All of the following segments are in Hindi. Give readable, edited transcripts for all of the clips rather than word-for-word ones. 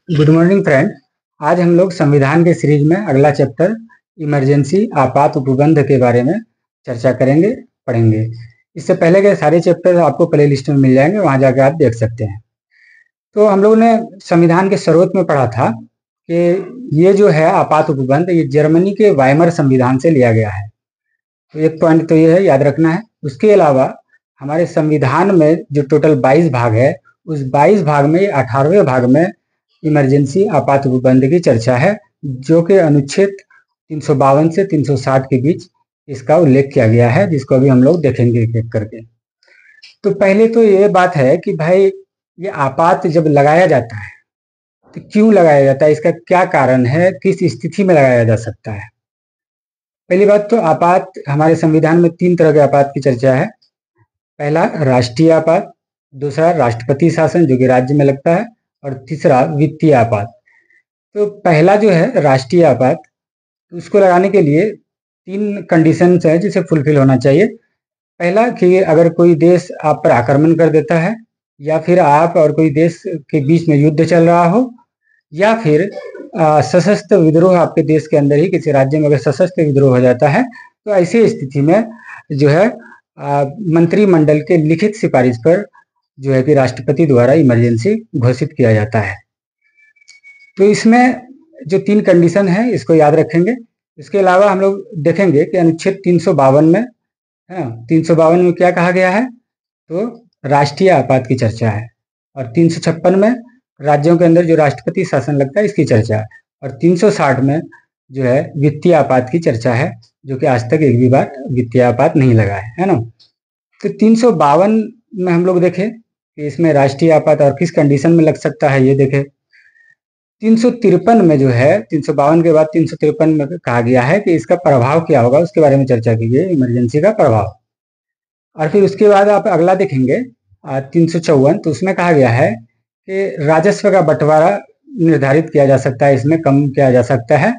Good morning friend. आज हम लोग संविधान के सीरीज में अगला चैप्टर इमरजेंसी आपात उपबंध के बारे में चर्चा करेंगे, पढ़ेंगे। इससे पहले के सारे चैप्टर आपको प्ले लिस्ट में मिल जाएंगे, वहां जाकर आप देख सकते हैं। तो हम लोगों ने संविधान के स्रोत में पढ़ा था कि ये जो है आपात उपबंध, ये जर्मनी के वाइमर संविधान से लिया गया है। तो एक पॉइंट तो ये है, याद रखना है। उसके अलावा हमारे संविधान में जो टोटल 22 भाग है, उस 22 भाग में 18वें भाग में इमरजेंसी आपात उपबंध की चर्चा है, जो कि अनुच्छेद 352 से 360 के बीच इसका उल्लेख किया गया है, जिसको अभी हम लोग देखेंगे एक एक करके। तो पहले तो ये बात है कि भाई ये आपात जब लगाया जाता है तो क्यों लगाया जाता है, इसका क्या कारण है, किस स्थिति में लगाया जा सकता है। पहली बात तो आपात, हमारे संविधान में 3 तरह के आपात की चर्चा है। पहला राष्ट्रीय आपात, दूसरा राष्ट्रपति शासन जो कि राज्य में लगता है, और तीसरा वित्तीय आपात। तो पहला जो है राष्ट्रीय आपात, तो उसको लगाने के लिए 3 कंडीशंस है जिसे फुलफिल होना चाहिए। पहला कि अगर कोई देश आप पर आक्रमण कर देता है, या फिर आप और कोई देश के बीच में युद्ध चल रहा हो, या फिर सशस्त्र विद्रोह आपके देश के अंदर ही किसी राज्य में अगर सशस्त्र विद्रोह हो जाता है, तो ऐसी स्थिति में जो है मंत्रिमंडल के लिखित सिफारिश पर जो है कि राष्ट्रपति द्वारा इमरजेंसी घोषित किया जाता है। तो इसमें जो 3 कंडीशन है इसको याद रखेंगे। इसके अलावा हम लोग देखेंगे कि अनुच्छेद 352 में 352 में क्या कहा गया है, तो राष्ट्रीय आपात की चर्चा है। और 356 में राज्यों के अंदर जो राष्ट्रपति शासन लगता है इसकी चर्चा है। और 360 में जो है वित्तीय आपात की चर्चा है, जो कि आज तक एक भी बार वित्तीय आपात नहीं लगा है ना। तो 352 में हम लोग देखें कि इसमें राष्ट्रीय आपात और किस कंडीशन में लग सकता है, ये देखें। 353 में जो है, 352 के बाद 353 में कहा गया है कि इसका प्रभाव क्या होगा, उसके बारे में चर्चा की गई, इमरजेंसी का प्रभाव। और फिर उसके बाद आप अगला देखेंगे 354, तो उसमें कहा गया है कि राजस्व का बंटवारा निर्धारित किया जा सकता है, इसमें कम किया जा सकता है,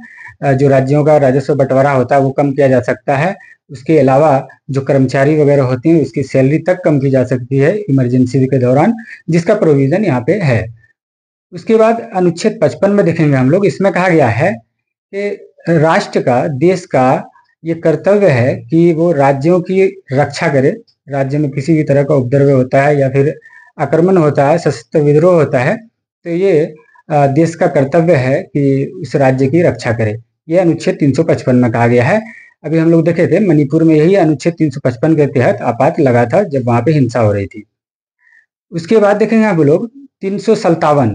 जो राज्यों का राजस्व बंटवारा होता है वो कम किया जा सकता है। उसके अलावा जो कर्मचारी वगैरह होते हैं उसकी सैलरी तक कम की जा सकती है इमरजेंसी के दौरान, जिसका प्रोविजन यहाँ पे है। उसके बाद अनुच्छेद 55 में देखेंगे हम लोग, इसमें कहा गया है कि राष्ट्र का, देश का ये कर्तव्य है कि वो राज्यों की रक्षा करे। राज्य में किसी भी तरह का उपद्रव होता है या फिर आक्रमण होता है, सशस्त्र विद्रोह होता है, तो ये देश का कर्तव्य है कि उस राज्य की रक्षा करे। ये अनुच्छेद 355 में कहा गया है। अभी हम लोग देखे थे मणिपुर में यही अनुच्छेद 355 के तहत आपात लगा था जब वहां पे हिंसा हो रही थी। उसके बाद देखेंगे आप लोग 357,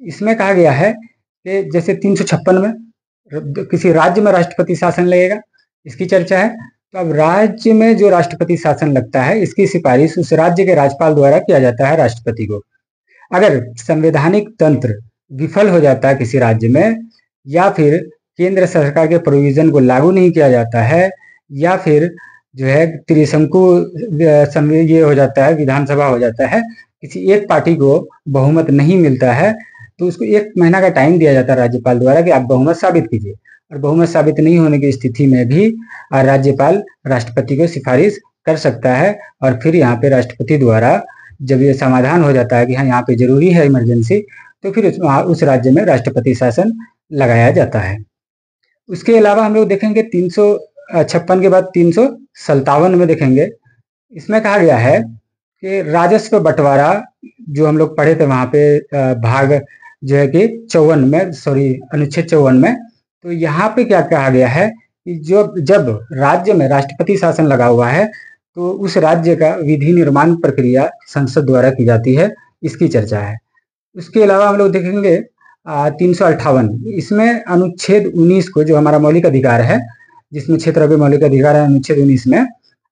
इसमें कहा गया है कि जैसे 356 में किसी राज्य में राष्ट्रपति शासन लगेगा, इसकी चर्चा है। तो अब राज्य में जो राष्ट्रपति शासन लगता है इसकी सिफारिश उस राज्य के राज्यपाल द्वारा किया जाता है राष्ट्रपति को। अगर संवैधानिक तंत्र विफल हो जाता है किसी राज्य में, या फिर केंद्र सरकार के प्रोविजन को लागू नहीं किया जाता है, या फिर जो है त्रिशंकु ये हो जाता है, विधानसभा हो जाता है, किसी एक पार्टी को बहुमत नहीं मिलता है, तो उसको 1 महीना का टाइम दिया जाता है राज्यपाल द्वारा कि आप बहुमत साबित कीजिए। और बहुमत साबित नहीं होने की स्थिति में भी राज्यपाल राष्ट्रपति को सिफारिश कर सकता है। और फिर यहाँ पे राष्ट्रपति द्वारा जब ये समाधान हो जाता है कि हाँ यहाँ पे जरूरी है इमरजेंसी, तो फिर उस राज्य में राष्ट्रपति शासन लगाया जाता है। उसके अलावा हम लोग देखेंगे 356 के बाद 357 में देखेंगे, इसमें कहा गया है कि राजस्व बंटवारा, जो हम लोग पढ़े थे वहां पे भाग जो है कि 54 में, अनुच्छेद 54 में, तो यहाँ पे क्या कहा गया है कि जब राज्य में राष्ट्रपति शासन लगा हुआ है तो उस राज्य का विधि निर्माण प्रक्रिया संसद द्वारा की जाती है, इसकी चर्चा है। उसके अलावा हम लोग देखेंगे 358, इसमें अनुच्छेद 19 को, जो हमारा मौलिक अधिकार है, जिसमें 6 तरह के मौलिक अधिकार है अनुच्छेद 19 में,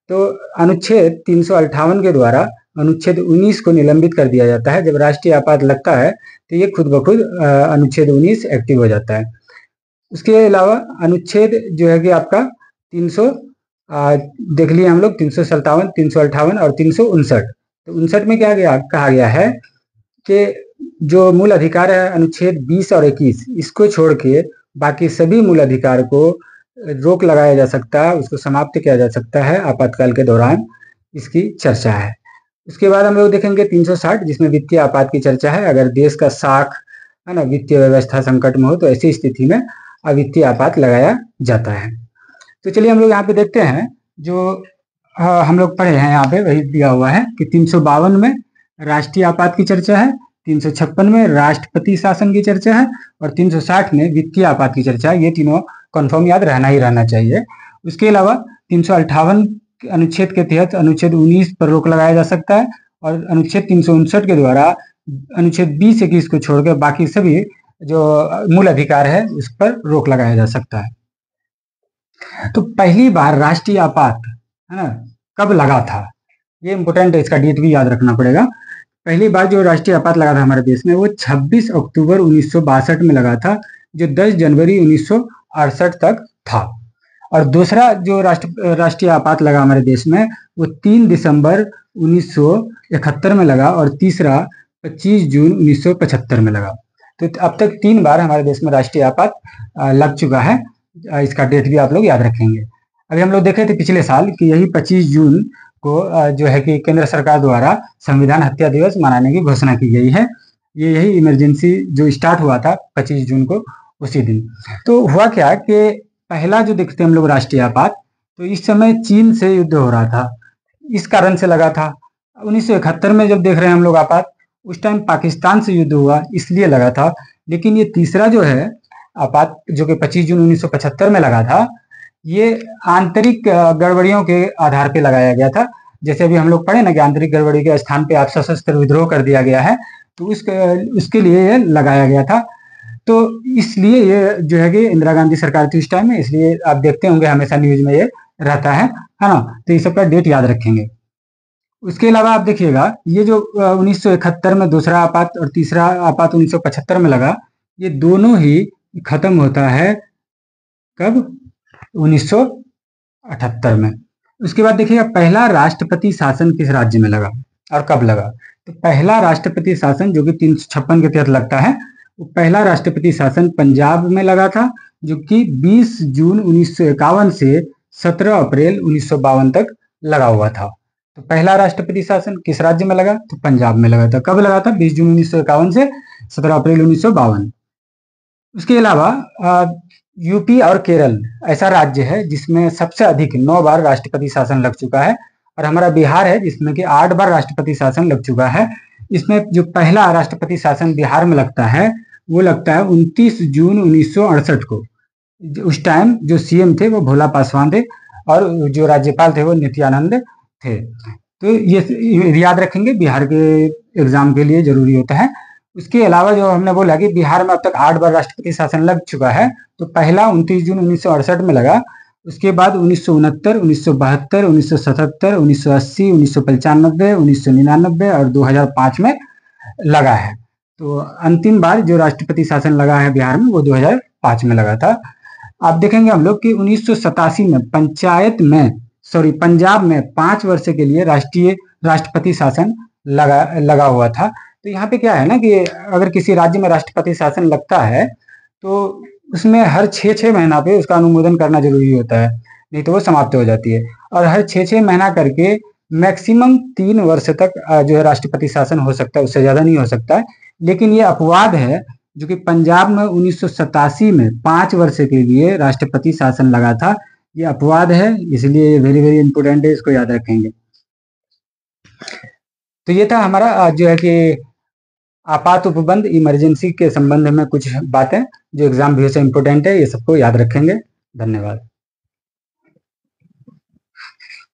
तो अनुच्छेद 358 के द्वारा अनुच्छेद 19 को निलंबित कर दिया जाता है। जब राष्ट्रीय आपात लगता है तो ये खुद ब खुद अनुच्छेद 19 एक्टिव हो जाता है। उसके अलावा अनुच्छेद जो है कि आपका 300 देख लिए हम लोग, 357, 358 और 359। तो 59 में क्या कहा गया है कि जो मूल अधिकार है अनुच्छेद 20 और 21, इसको छोड़ के बाकी सभी मूल अधिकार को रोक लगाया जा सकता है, उसको समाप्त किया जा सकता है आपातकाल के दौरान, इसकी चर्चा है। उसके बाद हम लोग देखेंगे 360, जिसमें वित्तीय आपात की चर्चा है। अगर देश का साख है ना, वित्तीय व्यवस्था संकट में हो तो ऐसी स्थिति में अवित्तीय आपात लगाया जाता है। तो चलिए हम लोग यहाँ पे देखते हैं जो हम लोग पढ़े हैं, यहाँ पे वही दिया हुआ है कि 352 में राष्ट्रीय आपात की चर्चा है, 356 में राष्ट्रपति शासन की चर्चा है और 360 में वित्तीय आपात की चर्चा है। ये तीनों कंफर्म याद रहना ही रहना चाहिए। उसके अलावा 358 अनुच्छेद के तहत अनुच्छेद 19 पर रोक लगाया जा सकता है और अनुच्छेद 359 के द्वारा अनुच्छेद 20-21 को छोड़कर बाकी सभी जो मूल अधिकार है उस पर रोक लगाया जा सकता है। तो पहली बार राष्ट्रीय आपात, है ना, कब लगा था, ये इंपॉर्टेंट है, इसका डेट भी याद रखना पड़ेगा। पहली बार जो राष्ट्रीय आपात लगा था हमारे देश में वो 26 अक्टूबर 1962 में लगा था, जो 10 जनवरी 1968 तक था। और दूसरा जो राष्ट्रीय आपात लगा हमारे देश में वो 3 दिसंबर 1971 में लगा और तीसरा 25 जून 1975 में लगा। तो अब तक 3 बार हमारे देश में राष्ट्रीय आपात लग चुका है। इसका डेट भी आप लोग याद रखेंगे। अभी हम लोग देखे थे पिछले साल कि यही 25 जून को जो है कि केंद्र सरकार द्वारा संविधान हत्या दिवस मनाने की घोषणा की गई है। ये यही इमरजेंसी जो स्टार्ट हुआ था 25 जून को, उसी दिन। तो हुआ क्या कि पहला जो देखते हैं हम लोग राष्ट्रीय आपात, तो इस समय चीन से युद्ध हो रहा था, इस कारण से लगा था। 1971 में जब देख रहे हैं हम लोग आपात, उस टाइम पाकिस्तान से युद्ध हुआ इसलिए लगा था। लेकिन ये तीसरा जो है आपात जो कि 25 जून 1975 में लगा था, ये आंतरिक गड़बड़ियों के आधार पे लगाया गया था। जैसे अभी हम लोग पढ़े ना कि आंतरिक गड़बड़ी के स्थान पे आप सशस्त्र विद्रोह कर दिया गया है, तो उसके लिए ये लगाया गया था। तो इसलिए ये जो है कि इंदिरा गांधी सरकार थी उस टाइम में, इसलिए आप देखते होंगे हमेशा न्यूज में ये रहता है ना। तो ये सबका डेट याद रखेंगे। उसके अलावा आप देखिएगा ये जो 1971 में दूसरा आपात और तीसरा आपात 1975 में लगा, ये दोनों ही खत्म होता है कब, 1978 में। उसके बाद देखिएगा पहला राष्ट्रपति शासन किस राज्य में लगा और कब लगा। तो पहला राष्ट्रपति शासन जो कि 356 के तहत लगता है, वो पहला राष्ट्रपति शासन पंजाब में लगा था, जो कि 20 जून 1951 से 17 अप्रैल 1952 तक लगा हुआ था। तो पहला राष्ट्रपति शासन किस राज्य में लगा, तो पंजाब में लगा था। कब लगा था, 20 जून 1951 से 17 अप्रैल 1952। उसके अलावा यूपी और केरल ऐसा राज्य है जिसमें सबसे अधिक 9 बार राष्ट्रपति शासन लग चुका है, और हमारा बिहार है जिसमें कि 8 बार राष्ट्रपति शासन लग चुका है। इसमें जो पहला राष्ट्रपति शासन बिहार में लगता है वो लगता है 29 जून 1968 को। उस टाइम जो सीएम थे वो भोला पासवान थे और जो राज्यपाल थे वो नित्यानंद थे। तो ये याद रखेंगे, बिहार के एग्जाम के लिए जरूरी होता है। उसके अलावा जो हमने बोला कि बिहार में अब तक 8 बार राष्ट्रपति शासन लग चुका है, तो पहला 29 जून 1968 में लगा, उसके बाद 1969, 1972, 1977, 1980, 1995, 1999 और 2005 में लगा है। तो अंतिम बार जो राष्ट्रपति शासन लगा है बिहार में वो 2005 में लगा था। आप देखेंगे हम लोग कि 1987 में पंजाब में 5 वर्ष के लिए राष्ट्रपति शासन लगा हुआ था। तो यहाँ पे क्या है ना कि अगर किसी राज्य में राष्ट्रपति शासन लगता है तो उसमें हर 6-6 महीना पे उसका अनुमोदन करना जरूरी होता है, नहीं तो वो समाप्त हो जाती है। और हर 6-6 महीना करके मैक्सिमम 3 वर्ष तक जो है राष्ट्रपति शासन हो सकता है, उससे ज्यादा नहीं हो सकता है। लेकिन ये अपवाद है जो कि पंजाब में 1987 में 5 वर्ष के लिए राष्ट्रपति शासन लगा था, ये अपवाद है, इसलिए ये वेरी वेरी इंपोर्टेंट है, इसको याद रखेंगे। तो ये था हमारा जो है कि आपात उपबंध इमरजेंसी के संबंध में कुछ बातें जो एग्जाम भी से इंपोर्टेंट है, ये सबको याद रखेंगे। धन्यवाद।